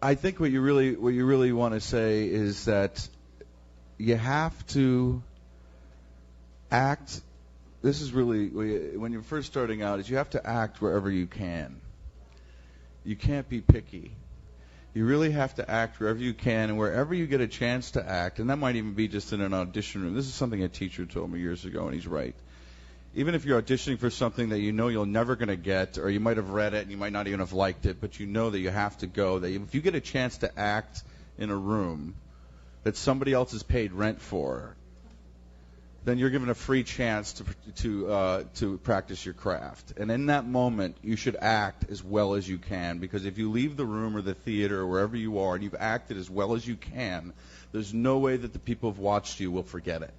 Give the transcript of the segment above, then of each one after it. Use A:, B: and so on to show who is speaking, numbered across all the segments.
A: I think what you really want to say is that you have to act. This is really, when you're first starting out, is you have to act wherever you can. You can't be picky. You really have to act wherever you can, and wherever you get a chance to act, and that might even be just in an audition room. This is something a teacher told me years ago, and he's right. Even if you're auditioning for something that you know you're never going to get, or you might have read it and you might not even have liked it, but you know that you have to go, that if you get a chance to act in a room that somebody else has paid rent for, then you're given a free chance to practice your craft. And in that moment, you should act as well as you can, because if you leave the room or the theater or wherever you are and you've acted as well as you can, there's no way that the people who've watched you will forget it.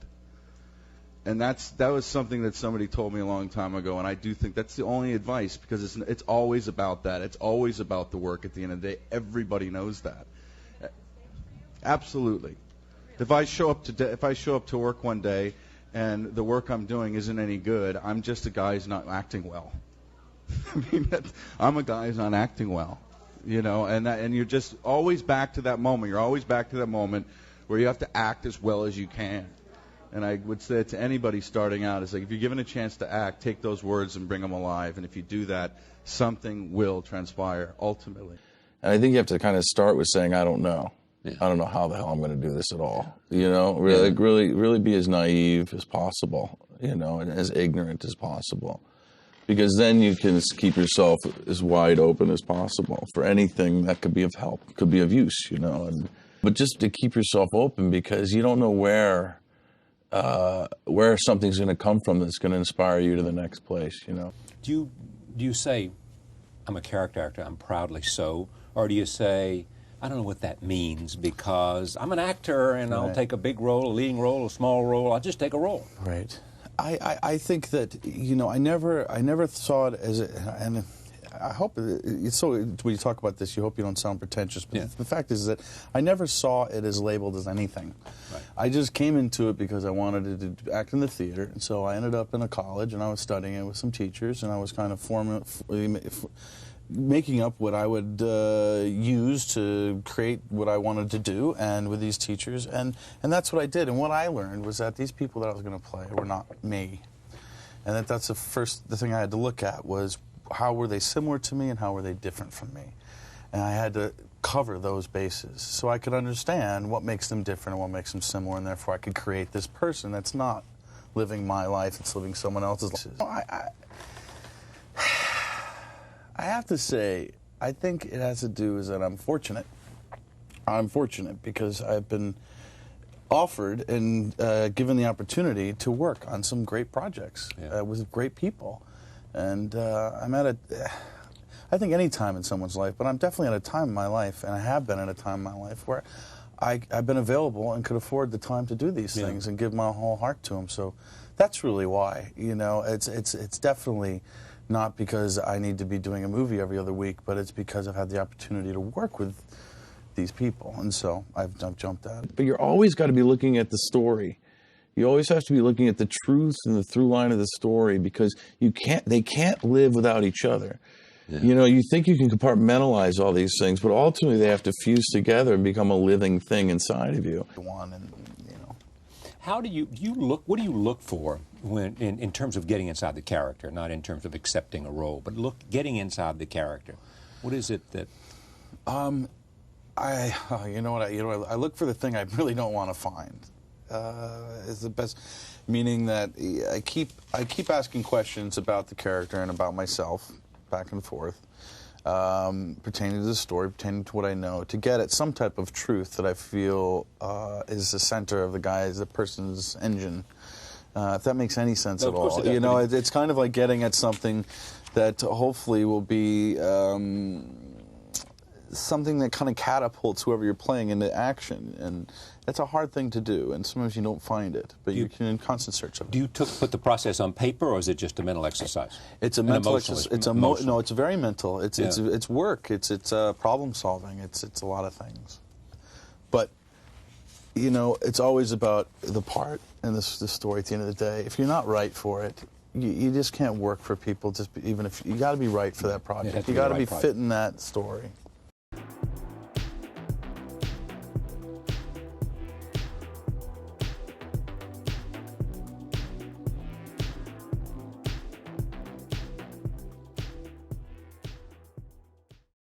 A: And that was something that somebody told me a long time ago, and I do think that's the only advice, because it's always about that. It's always about the work at the end of the day. Everybody knows that. Absolutely. If I show up to work one day and the work I'm doing isn't any good, I'm just a guy who's not acting well. I mean, I'm a guy who's not acting well, and you're just always back to that moment. You're always back to that moment where you have to act as well as you can. And I would say to anybody starting out, is like, if you're given a chance to act, take those words and bring them alive. And if you do that, something will transpire ultimately.
B: And I think you have to kind of start with saying, I don't know. Yeah. I don't know how the hell I'm going to do this at all. Really be as naive as possible, and as ignorant as possible. Because then you can keep yourself as wide open as possible for anything that could be of help, could be of use, But just to keep yourself open, because you don't know where something's going to come from that's going to inspire you to the next place,
C: Do you say, I'm a character actor, I'm proudly so, or do you say, I don't know what that means because I'm an actor and I'll take a big role, a leading role, a small role, I'll just take a role?
D: Right. I think that, I never saw it as and I hope it's so when you talk about this, you hope you don't sound pretentious, but the fact is that I never saw it as labeled as anything. Right. I just came into it because I wanted to act in the theater, and so I ended up in a college and I was studying it with some teachers, and I was kind of making up what I would use to create what I wanted to do, and with these teachers, and that's what I did. And what I learned was that these people that I was going to play were not me, and that's the thing I had to look at was how were they similar to me and how were they different from me, and I had to cover those bases so I could understand what makes them different and what makes them similar, and therefore I could create this person that's not living my life, it's living someone else's life. I have to say, I think it has to do is that I'm fortunate. I'm fortunate because I've been offered and given the opportunity to work on some great projects with great people. And I'm at I think any time in someone's life, but I'm definitely at a time in my life, and I have been at a time in my life where I've been available and could afford the time to do these things and give my whole heart to them. So that's really why, it's definitely not because I need to be doing a movie every other week, but it's because I've had the opportunity to work with these people, and so I've jumped at it.
B: But you're always got to be looking at the story. You always have to be looking at the truth and the through line of the story, because they can't live without each other. Yeah. You think you can compartmentalize all these things, but ultimately they have to fuse together and become a living thing inside of you.
C: How do you look? What do you look for when, in terms of getting inside the character, not in terms of accepting a role, but getting inside the character? What is it that?
D: I look for the thing I really don't want to find. Is the best, meaning that I keep asking questions about the character and about myself, back and forth, pertaining to the story, pertaining to what I know, to get at some type of truth that I feel is the center of the person's engine. If that makes any sense at all. It's kind of like getting at something that hopefully will be something that kind of catapults whoever you're playing into action, and that's a hard thing to do, and sometimes you don't find it, but you can in constant search of it.
C: Do you put the process on paper, or is it just a mental exercise?
D: It's a mental exercise. No, it's very mental. It's work. It's problem solving. It's a lot of things, but it's always about the part and the story. At the end of the day, if you're not right for it, you just can't work for people. Even if you got to be right for that project, you got to be fitting that story.